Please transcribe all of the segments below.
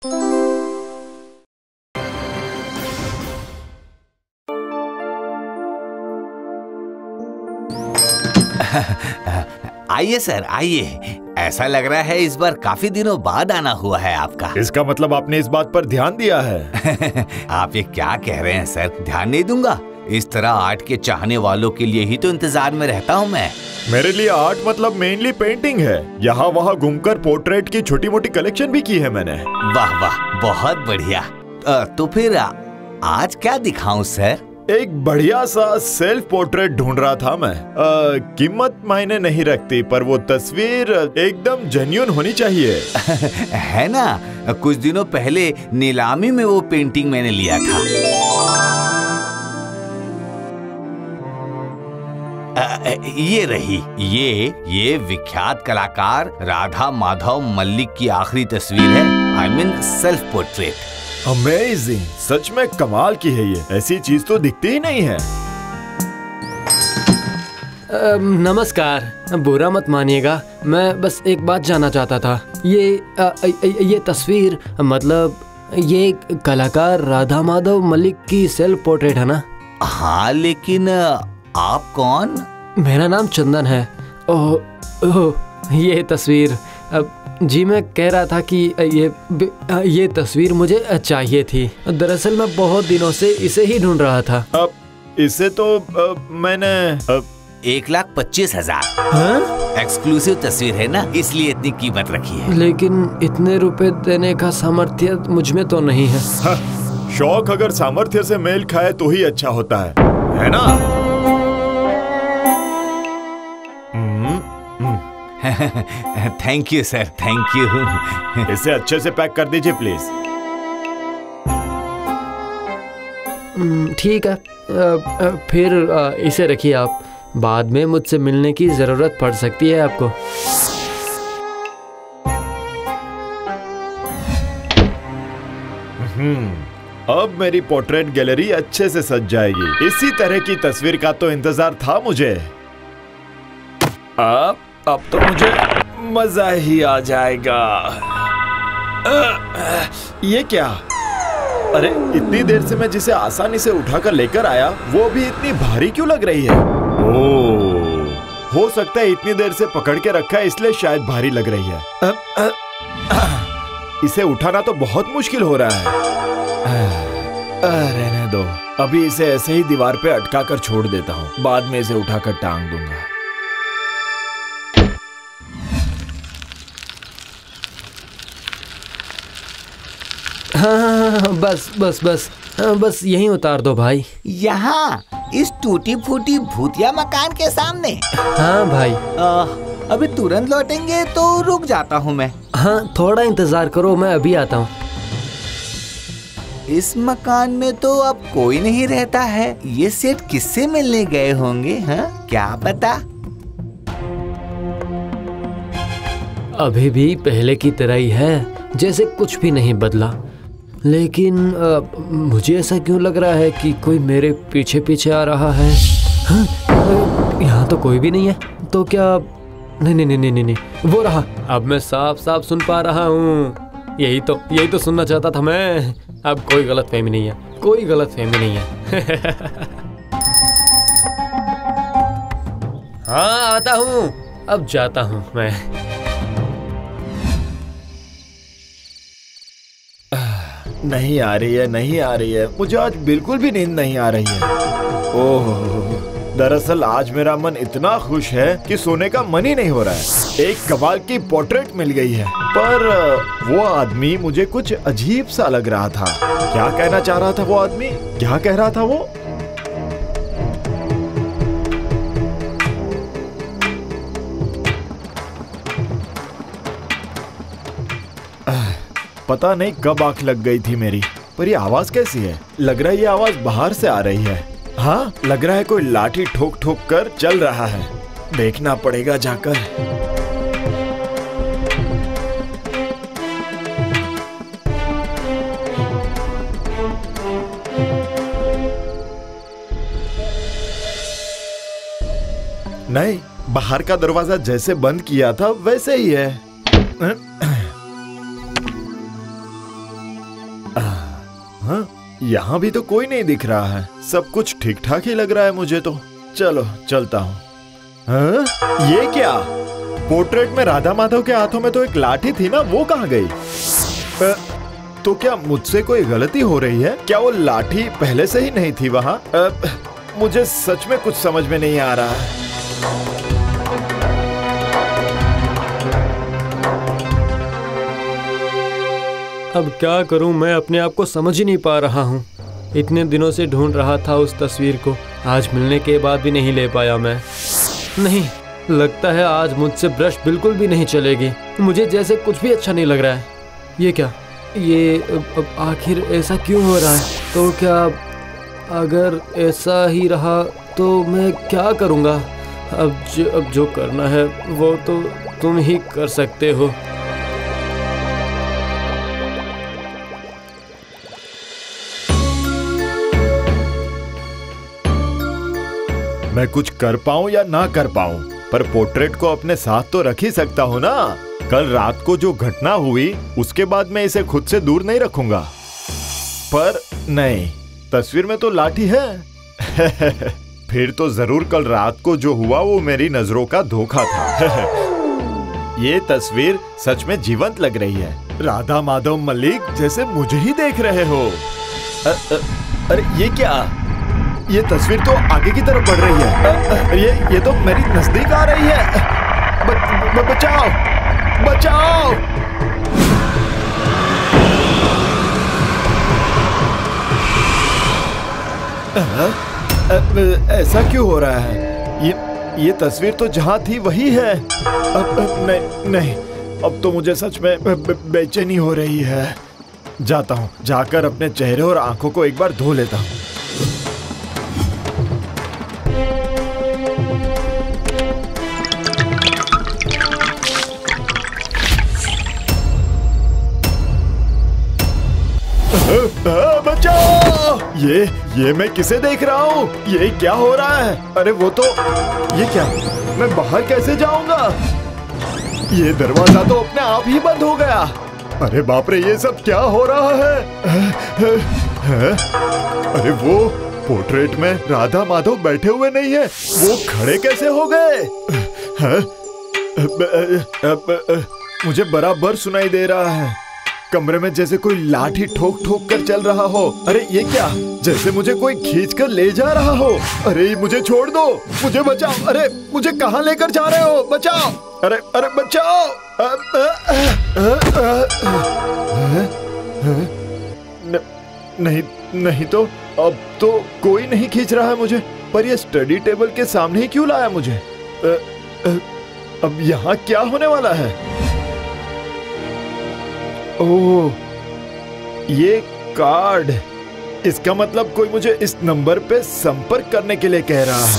आइए सर, आइए। ऐसा लग रहा है इस बार काफी दिनों बाद आना हुआ है आपका। इसका मतलब आपने इस बात पर ध्यान दिया है। आप ये क्या कह रहे हैं सर? ध्यान नहीं दूंगा? इस तरह आर्ट के चाहने वालों के लिए ही तो इंतजार में रहता हूँ मैं। मेरे लिए आर्ट मतलब मेनली पेंटिंग है। यहाँ वहाँ घूमकर पोर्ट्रेट की छोटी मोटी कलेक्शन भी की है मैंने। वाह वाह, बहुत बढ़िया। तो फिर आज क्या दिखाऊं सर? एक बढ़िया सा सेल्फ पोर्ट्रेट ढूंढ रहा था मैं। कीमत मायने नहीं रखती, पर वो तस्वीर एकदम जेन्युइन होनी चाहिए। है ना, कुछ दिनों पहले नीलामी में वो पेंटिंग मैंने लिया था। ये रही। ये विख्यात कलाकार राधा माधव मल्लिक की आखिरी तस्वीर है। I mean self portrait. Amazing, सच में कमाल की है ये। ऐसी चीज तो दिखती ही नहीं है। नमस्कार, बुरा मत मानिएगा, मैं बस एक बात जानना चाहता था। ये तस्वीर मतलब ये कलाकार राधा माधव मल्लिक की सेल्फ पोर्ट्रेट है ना? हाँ, लेकिन आप कौन? मेरा नाम चंदन है। ओह, ये तस्वीर। जी मैं कह रहा था कि ये तस्वीर मुझे चाहिए थी। दरअसल मैं बहुत दिनों से इसे ही ढूंढ रहा था। अब इसे तो मैंने 1,25,000। हाँ? एक्सक्लूसिव तस्वीर है ना, इसलिए इतनी कीमत रखी है। लेकिन इतने रुपए देने का सामर्थ्य मुझ में तो नहीं है। शौक अगर सामर्थ्य से मेल खाए तो ही अच्छा होता है ना? Thank you sir, thank you. इसे अच्छे से पैक कर दीजिए प्लीज। ठीक है, फिर इसे रखिए आप। बाद में मुझसे मिलने की जरूरत पड़ सकती है आपको। अब मेरी पोर्ट्रेट गैलरी अच्छे से सज जाएगी। इसी तरह की तस्वीर का तो इंतजार था मुझे। अब तो मुझे मजा ही आ जाएगा। ये क्या? अरे इतनी देर से मैं जिसे आसानी से उठाकर लेकर आया वो भी इतनी भारी क्यों लग रही है? ओह, हो सकता है इतनी देर से पकड़ के रखा है इसलिए शायद भारी लग रही है। इसे उठाना तो बहुत मुश्किल हो रहा है। रहने दो, अभी इसे ऐसे ही दीवार पे अटका कर छोड़ देता हूँ। बाद में इसे उठाकर टांग दूंगा। हाँ, बस यहीं उतार दो भाई। यहाँ इस टूटी फूटी भूतिया मकान के सामने? हाँ भाई। अभी तुरंत लौटेंगे तो रुक जाता हूँ मैं। हाँ, थोड़ा इंतजार करो, मैं अभी आता हूँ। इस मकान में तो अब कोई नहीं रहता है। ये सेठ किससे मिलने गए होंगे? हाँ, क्या पता। अभी भी पहले की तरह ही है, जैसे कुछ भी नहीं बदला। लेकिन मुझे ऐसा क्यों लग रहा है कि कोई मेरे पीछे पीछे आ रहा है। हाँ, यहाँ तो कोई भी नहीं है। तो क्या? नहीं, वो रहा। अब मैं साफ साफ सुन पा रहा हूँ। यही तो सुनना चाहता था मैं। अब कोई गलतफहमी नहीं है, कोई गलतफहमी नहीं है। हाँ, आता हूँ। अब जाता हूँ मैं। नहीं आ रही है। मुझे आज बिल्कुल भी नींद नहीं आ रही है। ओह, दरअसल आज मेरा मन इतना खुश है कि सोने का मन ही नहीं हो रहा है। एक कमाल की पोर्ट्रेट मिल गई है, पर वो आदमी मुझे कुछ अजीब सा लग रहा था। क्या कहना चाह रहा था वो आदमी? क्या कह रहा था वो? पता नहीं कब आंख लग गई थी मेरी, पर ये आवाज कैसी है? लग रहा है ये आवाज बाहर से आ रही है। हाँ, लग रहा है कोई लाठी ठोक ठोक कर चल रहा है। देखना पड़ेगा जाकर। नहीं, बाहर का दरवाजा जैसे बंद किया था वैसे ही है। हाँ, यहाँ भी तो कोई नहीं दिख रहा है। सब कुछ ठीक ठाक ही लग रहा है मुझे तो। चलो चलता हूँ। हाँ? ये क्या? पोर्ट्रेट में राधा माधव के हाथों में तो एक लाठी थी ना, वो कहाँ गई? तो क्या मुझसे कोई गलती हो रही है? क्या वो लाठी पहले से ही नहीं थी वहाँ? मुझे सच में कुछ समझ में नहीं आ रहा है। अब क्या करूं, मैं अपने आप को समझ ही नहीं पा रहा हूं। इतने दिनों से ढूंढ रहा था उस तस्वीर को, आज मिलने के बाद भी नहीं ले पाया मैं। नहीं, लगता है आज मुझसे ब्रश बिल्कुल भी नहीं चलेगी। मुझे जैसे कुछ भी अच्छा नहीं लग रहा है। ये क्या, ये आखिर ऐसा क्यों हो रहा है? तो क्या अगर ऐसा ही रहा तो मैं क्या करूँगा? अब जो करना है वो तो तुम ही कर सकते हो। मैं कुछ कर पाऊं या ना कर पाऊं, पर पोर्ट्रेट को अपने साथ तो रख ही सकता हूं ना। कल रात को जो घटना हुई उसके बाद मैं इसे खुद से दूर नहीं रखूंगा। पर नहीं, तस्वीर में तो लाठी है। फिर तो जरूर कल रात को जो हुआ वो मेरी नजरों का धोखा था। ये तस्वीर सच में जीवंत लग रही है। राधा माधव मलिक जैसे मुझे ही देख रहे हो। अरे ये क्या? ये तस्वीर तो आगे की तरफ बढ़ रही है। ये तो मेरी नजदीक आ रही है। बचाओ, बचाओ! ऐसा क्यों हो रहा है? ये तस्वीर तो जहाँ थी वही है। नहीं, अब तो मुझे सच में बेचैनी हो रही है। जाता हूँ, जाकर अपने चेहरे और आंखों को एक बार धो लेता हूँ। बचाओ! ये मैं किसे देख रहा हूँ? ये क्या हो रहा है? अरे वो तो, ये क्या? मैं बाहर कैसे जाऊंगा? ये दरवाजा तो अपने आप ही बंद हो गया। अरे बाप रे, ये सब क्या हो रहा है? अरे वो पोर्ट्रेट में राधा माधव बैठे हुए नहीं है, वो खड़े कैसे हो गए? मुझे बराबर सुनाई दे रहा है। कमरे में जैसे कोई लाठी ठोक ठोक कर चल रहा हो। अरे ये क्या? जैसे मुझे कोई खींच कर ले जा रहा हो। अरे मुझे छोड़ दो, मुझे बचाओ। अरे मुझे कहाँ लेकर जा रहे हो? बचाओ! अरे बचाओ! नहीं तो अब तो कोई नहीं खींच रहा है मुझे। पर ये स्टडी टेबल के सामने ही क्यों लाया मुझे? अब यहाँ क्या होने वाला है? ओह, ये कार्ड। इसका मतलब कोई मुझे इस नंबर पे संपर्क करने के लिए कह रहा है।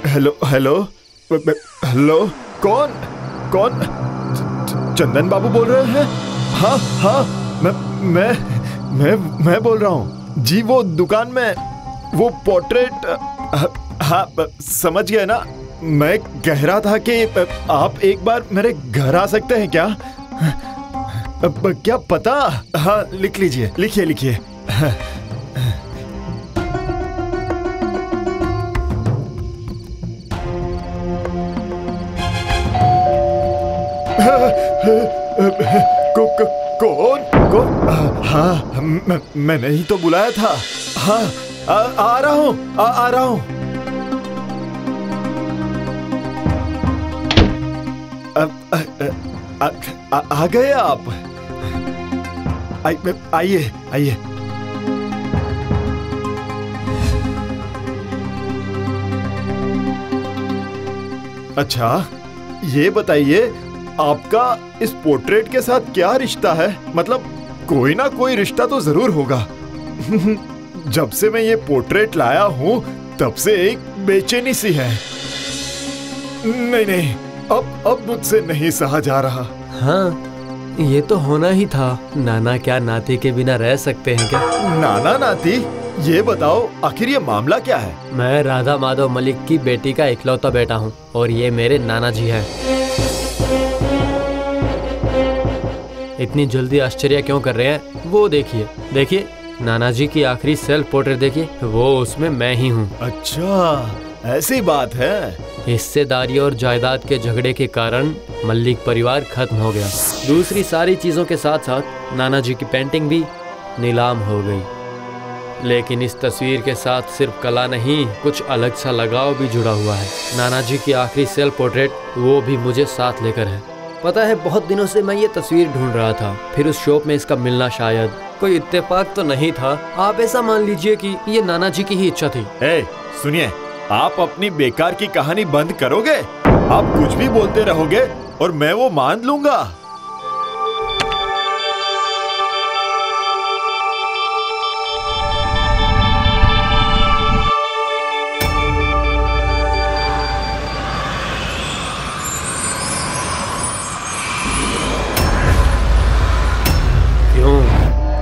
हेलो। कौन? चंदन बाबू बोल रहे हैं? हाँ, मैं बोल रहा हूँ जी। वो दुकान में वो पोर्ट्रेट। हाँ, समझ गए ना। मैं कह रहा था कि आप एक बार मेरे घर आ सकते हैं क्या? क्या पता? हाँ, लिखिए। कौन? हाँ, मैंने ही तो बुलाया था। हाँ, आ रहा हूँ। आ गए आप? आइए। अच्छा, ये बताइए आपका इस पोर्ट्रेट के साथ क्या रिश्ता है? मतलब कोई ना कोई रिश्ता तो जरूर होगा। जब से मैं ये पोर्ट्रेट लाया हूँ तब से एक बेचैनी सी है। नहीं, अब मुझसे नहीं सहा जा रहा। हाँ, ये तो होना ही था। नाना क्या नाती के बिना रह सकते हैं क्या? नाना नाती? ये बताओ आखिर ये मामला क्या है? मैं राधा माधव मलिक की बेटी का इकलौता बेटा हूँ और ये मेरे नाना जी हैं। इतनी जल्दी आश्चर्य क्यों कर रहे हैं? वो देखिए, देखिए नाना जी की आखिरी सेल्फ पोर्ट्रेट देखिए, वो उसमें मैं ही हूँ। अच्छा, ऐसी बात है। हिस्सेदारी और जायदाद के झगड़े के कारण मल्लिक परिवार खत्म हो गया। दूसरी सारी चीजों के साथ साथ नाना जी की पेंटिंग भी नीलाम हो गई। लेकिन इस तस्वीर के साथ सिर्फ कला नहीं, कुछ अलग सा लगाव भी जुड़ा हुआ है। नाना जी की आखिरी सेल्फ पोर्ट्रेट, वो भी मुझे साथ लेकर है। पता है, बहुत दिनों से मैं ये तस्वीर ढूंढ रहा था। फिर उस शॉप में इसका मिलना शायद कोई इत्तेफाक तो नहीं था। आप ऐसा मान लीजिए कि ये नाना जी की ही इच्छा थी। सुनिए, आप अपनी बेकार की कहानी बंद करोगे? आप कुछ भी बोलते रहोगे और मैं वो मान लूंगा। क्यों,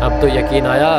अब तो यकीन आया?